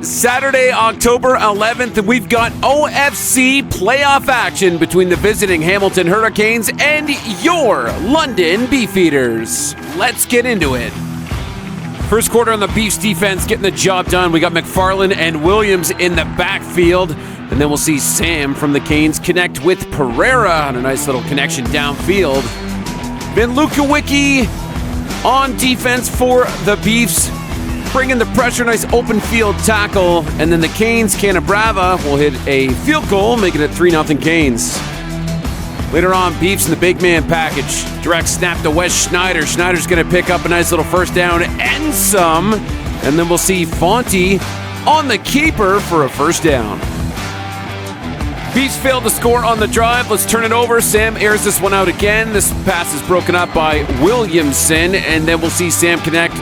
Saturday, October 11th, and we've got OFC playoff action between the visiting Hamilton Hurricanes and your London Beefeaters. Let's get into it. First quarter on the Beefs defense getting the job done. We got McFarland and Williams in the backfield, and then we'll see Sam from the Canes connect with Pereira on a nice little connection downfield. Then Lukawicki on defense for the Beefs, bringing the pressure, nice open field tackle, and then the Canes, Canabrava, will hit a field goal, making it 3-0 Canes. Later on, Beefs in the big man package. Direct snap to Wes Schneider. Schneider's going to pick up a nice little first down and some, and then we'll see Fonte on the keeper for a first down. Beefs failed to score on the drive. Let's turn it over. Sam airs this one out again. This pass is broken up by Williamson, and then we'll see Sam connect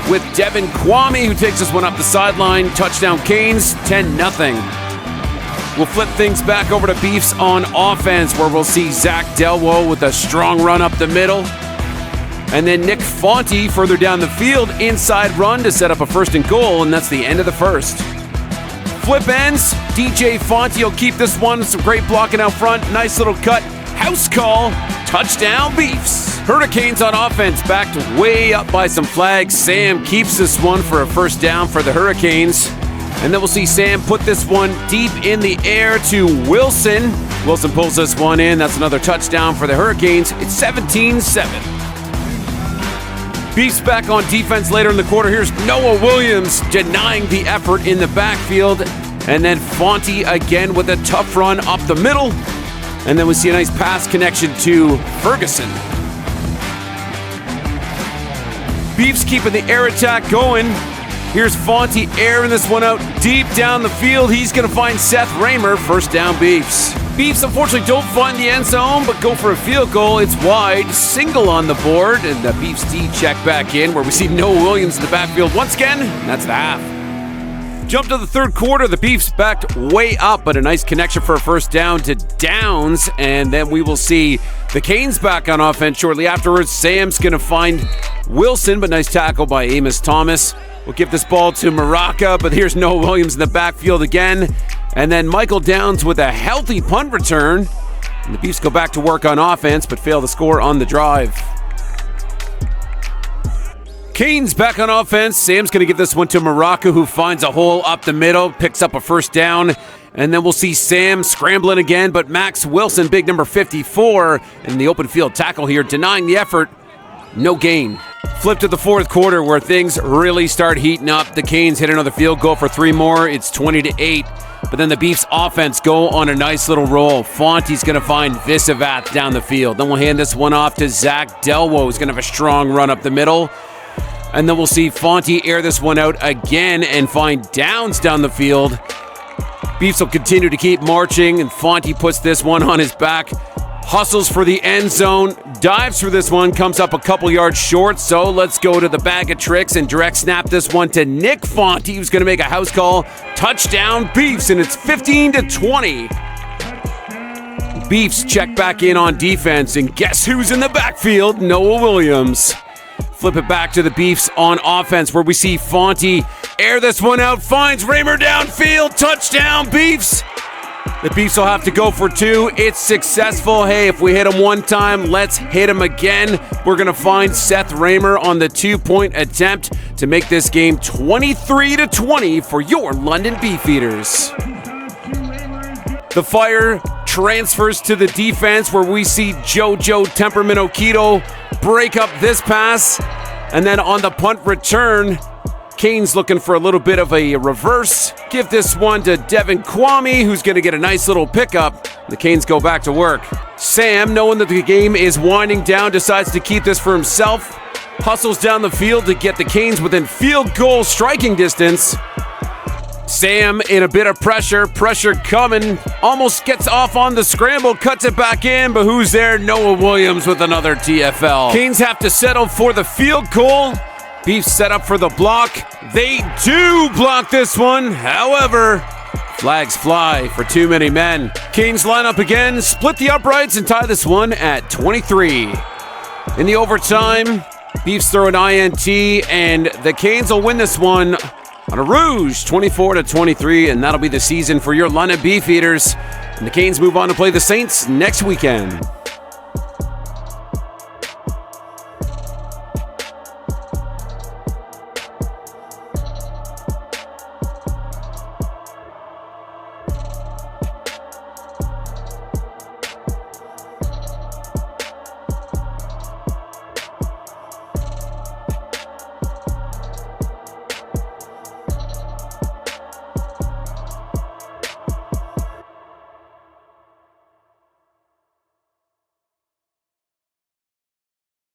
with Devin Kwame, who takes this one up the sideline. Touchdown Canes, 10-0. We'll flip things back over to Beefs on offense, where we'll see Zach Delwo with a strong run up the middle. And then Nick Fonte further down the field, inside run to set up a first and goal, and that's the end of the first. Flip ends, DJ Fonte will keep this one. Some great blocking out front. Nice little cut. House call. Touchdown Beefs. Hurricanes on offense, backed way up by some flags. Sam keeps this one for a first down for the Hurricanes. And then we'll see Sam put this one deep in the air to Wilson. Wilson pulls this one in. That's another touchdown for the Hurricanes. It's 17-7. Beefs back on defense later in the quarter. Here's Noah Williams denying the effort in the backfield. And then Fonte again with a tough run up the middle. And then we see a nice pass connection to Ferguson. Beefs keeping the air attack going. Here's Fonte airing this one out deep down the field. He's going to find Seth Raymer. First down Beefs. Beefs unfortunately don't find the end zone, but go for a field goal. It's wide, single on the board, and the Beefs D check back in, where we see Noah Williams in the backfield once again. That's the half. Jump to the third quarter. The Beefs backed way up, but a nice connection for a first down to Downs, and then we will see the Canes back on offense shortly afterwards. Sam's going to find Wilson, but nice tackle by Amos Thomas. We'll give this ball to Maraca, but here's Noah Williams in the backfield again. And then Michael Downs with a healthy punt return. And the Beefs go back to work on offense, but fail to score on the drive. Canes back on offense. Sam's going to give this one to Maraca, who finds a hole up the middle, picks up a first down. And then we'll see Sam scrambling again, but Max Wilson, big number 54, in the open field tackle here, denying the effort. No gain. Flip to the fourth quarter, where things really start heating up. The Canes hit another field goal for 3 more. It's 20-8. But then the Beefs offense go on a nice little roll. Fonte's going to find Visavath down the field. Then we'll hand this one off to Zach Delwo, who's going to have a strong run up the middle. And then we'll see Fonte air this one out again and find Downs down the field. Beefs will continue to keep marching, and Fonte puts this one on his back. Hustles for the end zone, dives for this one, comes up a couple yards short, so let's go to the bag of tricks and direct snap this one to Nick Fonte, who's going to make a house call. Touchdown Beefs, and it's 15-20. Beefs check back in on defense, and guess who's in the backfield? Noah Williams. Flip it back to the Beefs on offense, where we see Fonte air this one out, finds Raymer downfield. Touchdown Beefs. The Beefs will have to go for 2. It's successful. Hey, if we hit him one time, let's hit him again. We're going to find Seth Raymer on the 2-point attempt to make this game 23-20 for your London Beefeaters. The fire transfers to the defense, where we see JoJo Temperament Okito break up this pass. And then on the punt return, Canes looking for a little bit of a reverse. Give this one to Devin Kwame, who's going to get a nice little pickup. The Canes go back to work. Sam, knowing that the game is winding down, decides to keep this for himself. Hustles down the field to get the Canes within field goal striking distance. Sam in a bit of pressure coming, almost gets off on the scramble, cuts it back in, but who's there? Noah Williams with another TFL. Canes have to settle for the field goal. Beefs set up for the block. They do block this one. However, flags fly for too many men. Canes line up again, split the uprights, and tie this one at 23. In the overtime, Beefs throw an INT, and the Canes will win this one on a Rouge 24-23, and that'll be the season for your London Beefeaters. And the Canes move on to play the Saints next weekend.